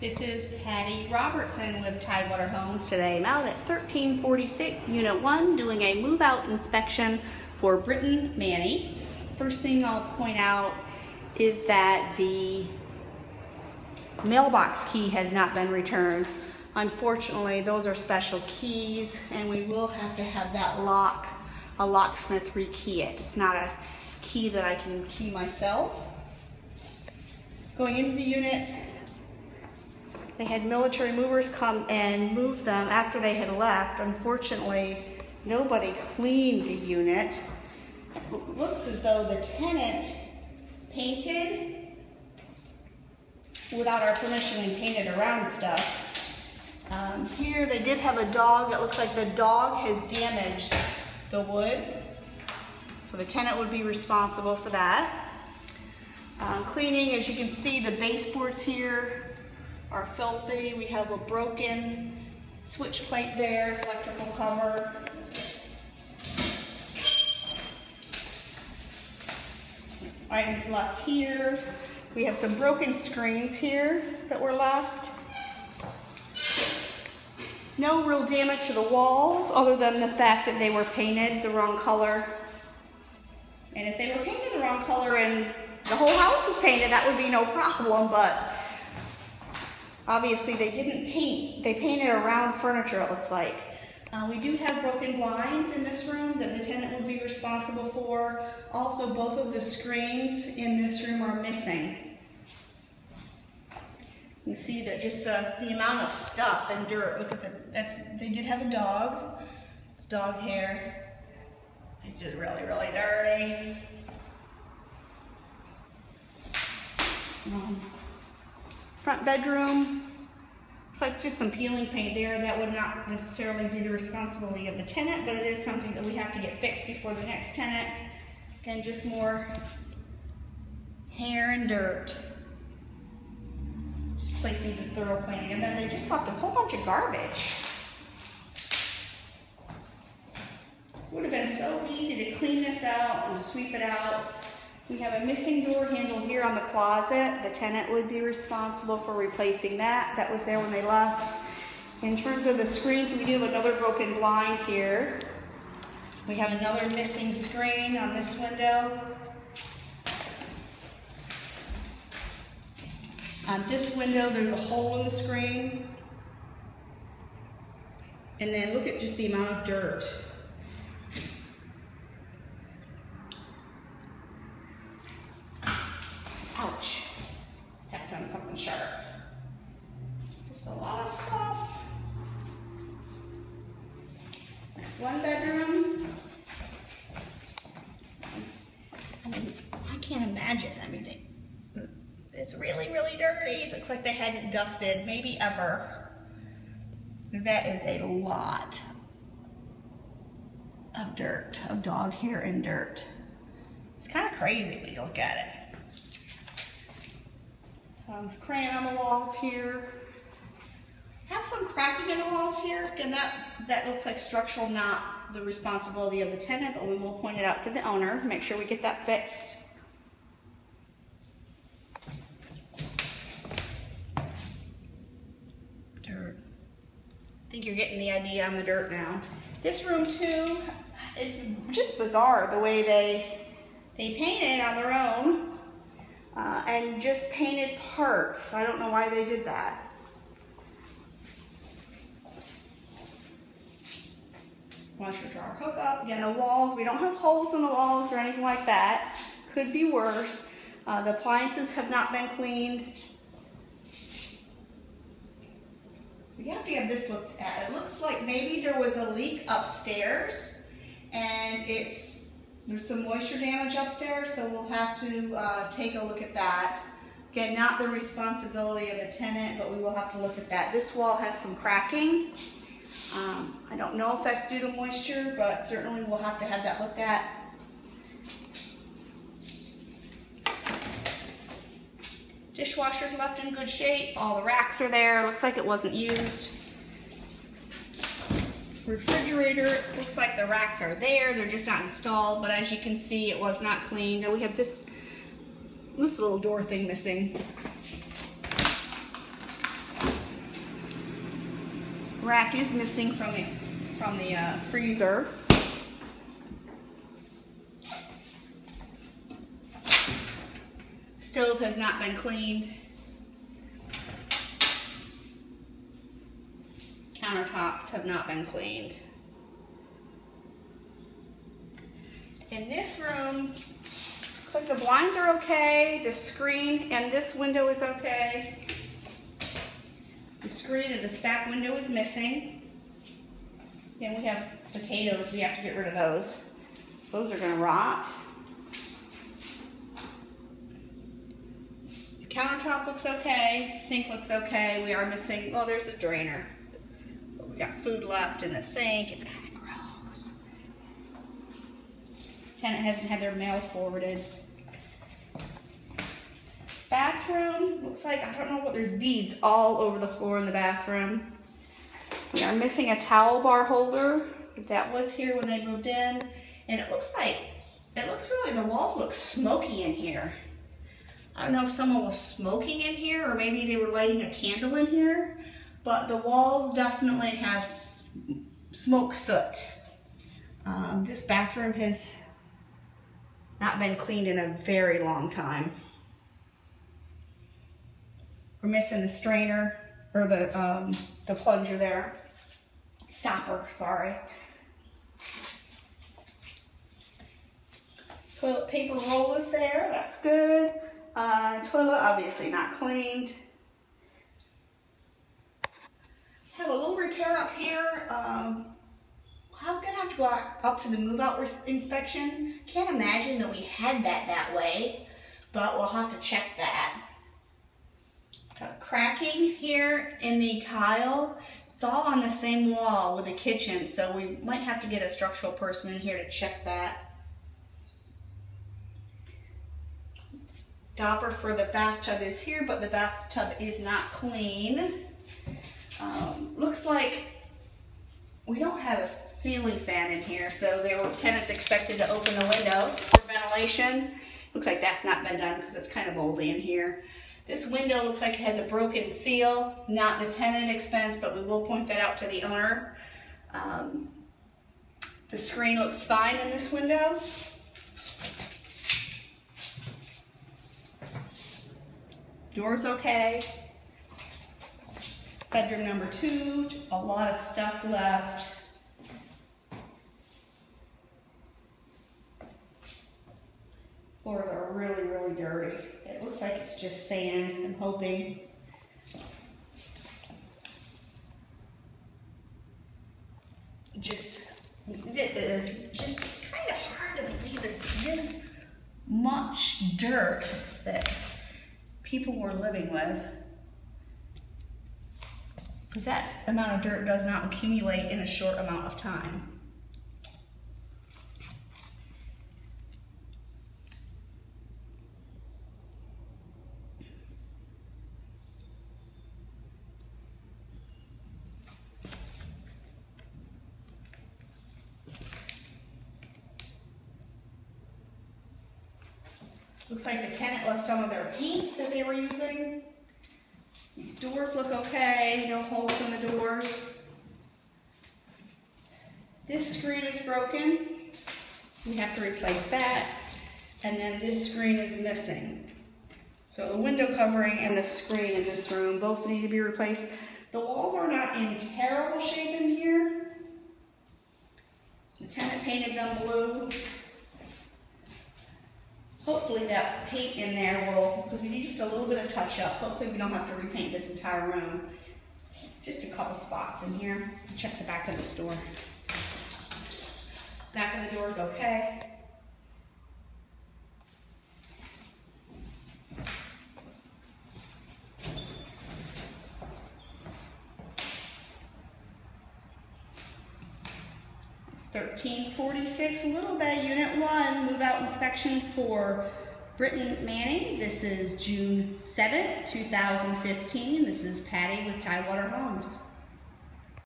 This is Patty Robertson with Tidewater Homes. Today I'm out at 1346 Unit 1 doing a move-out inspection for Britton Manny. First thing I'll point out is that the mailbox key has not been returned. Unfortunately, those are special keys and we will have to have that a locksmith rekey it. It's not a key that I can key myself. Going into the unit, they had military movers come and move them after they had left. Unfortunately, nobody cleaned the unit. It looks as though the tenant painted without our permission and painted around stuff. Here they did have a dog. It looks like the dog has damaged the wood. So the tenant would be responsible for that. Cleaning, as you can see, the baseboards here are filthy. We have a broken switch plate there, electrical cover. Items left here. We have some broken screens here that were left. No real damage to the walls other than the fact that they were painted the wrong color. And if they were painted the wrong color and the whole house was painted, that would be no problem, but obviously they didn't paint. They painted around furniture, it looks like. We do have broken blinds in this room that the tenant would be responsible for. Also, both of the screens in this room are missing. You see that just the amount of stuff and dirt. Look at they did have a dog. It's dog hair. It's just really, really dirty. Front bedroom. Looks like just some peeling paint there. That would not necessarily be the responsibility of the tenant, but it is something that we have to get fixed before the next tenant. Again, just more hair and dirt. This place needs a thorough cleaning. And then they just left a whole bunch of garbage. Would have been so easy to clean this out and sweep it out. We have a missing door handle here on the closet. The tenant would be responsible for replacing that. That was there when they left. In terms of the screens, we do have another broken blind here. We have another missing screen on this window. On this window, there's a hole in the screen. And then look at just the amount of dirt. Ouch. Stepped on something sharp. Just a lot of stuff. Next one bedroom. I mean, I can't imagine. I mean, it's really, really dirty. It looks like they hadn't dusted, maybe ever. That is a lot of dirt, of dog hair and dirt. It's kind of crazy when you look at it. Crayon on the walls here. Have some cracking in the walls here. Again, that looks like structural, not the responsibility of the tenant, but we will point it out to the owner. Make sure we get that fixed. Dirt. I think you're getting the idea on the dirt now. This room too, it's just bizarre the way they painted on their own. And just painted parts. I don't know why they did that. Washer drawer hookup. Again, the walls, we don't have holes in the walls or anything like that. Could be worse. The appliances have not been cleaned. We have to have this looked at. It looks like maybe there was a leak upstairs and there's some moisture damage up there, so we'll have to take a look at that. Again, not the responsibility of the tenant, but we will have to look at that. This wall has some cracking. I don't know if that's due to moisture, but certainly we'll have to have that looked at. Dishwasher's left in good shape. All the racks are there. Looks like it wasn't used. Refrigerator, looks like the racks are there, they're just not installed, but as you can see, it was not cleaned. And we have this little door thing missing. rack is missing from the freezer. Stove has not been cleaned. Countertops have not been cleaned. In this room, looks like the blinds are okay. The screen and this window is okay. The screen of this back window is missing. And we have potatoes, we have to get rid of those. Those are gonna rot. The countertop looks okay, sink looks okay. We are missing, well, there's a drainer. But we got food left in the sink, it's kind of gross. Tenant hasn't had their mail forwarded. Bathroom, looks like, I don't know what, there's beads all over the floor in the bathroom. We are missing a towel bar holder. That was here when they moved in. And it looks really, the walls look smoky in here. I don't know if someone was smoking in here or maybe they were lighting a candle in here, but the walls definitely have smoke soot. This bathroom has not been cleaned in a very long time. We're missing the strainer, or the plunger there. Stopper, sorry. Toilet paper roll is there, that's good. Toilet obviously not cleaned. Have a little repair up here. I'm gonna have to go up to the move-out inspection. Can't imagine that we had that way, but we'll have to check that. Got cracking here in the tile. It's all on the same wall with the kitchen, so we might have to get a structural person in here to check that. Stopper for the bathtub is here, but the bathtub is not clean. Looks like we don't have a ceiling fan in here, so there were tenants expected to open the window for ventilation. Looks like that's not been done because it's kind of moldy in here. This window looks like it has a broken seal, not the tenant expense, but we will point that out to the owner. The screen looks fine in this window. Door's okay. Bedroom number 2, a lot of stuff left. Floors are really, really dirty. It looks like it's just sand, I'm hoping. It is just kind of hard to believe there's this much dirt that people were living with. Because that amount of dirt does not accumulate in a short amount of time. Looks like the tenant left some of their paint that they were using. These doors look okay, no holes in the doors. This screen is broken. We have to replace that. And then this screen is missing. So the window covering and the screen in this room both need to be replaced. The walls are not in terrible shape in here. The tenant painted them blue. Hopefully that paint in there will, because we need just a little bit of touch up. Hopefully we don't have to repaint this entire room. It's just a couple spots in here. Check the back of the store. Back of the door is okay. It's 1346 Little Bay, Unit 1, move-out inspection for Britton Manning. This is June 7th, 2015. This is Patty with Tidewater Homes.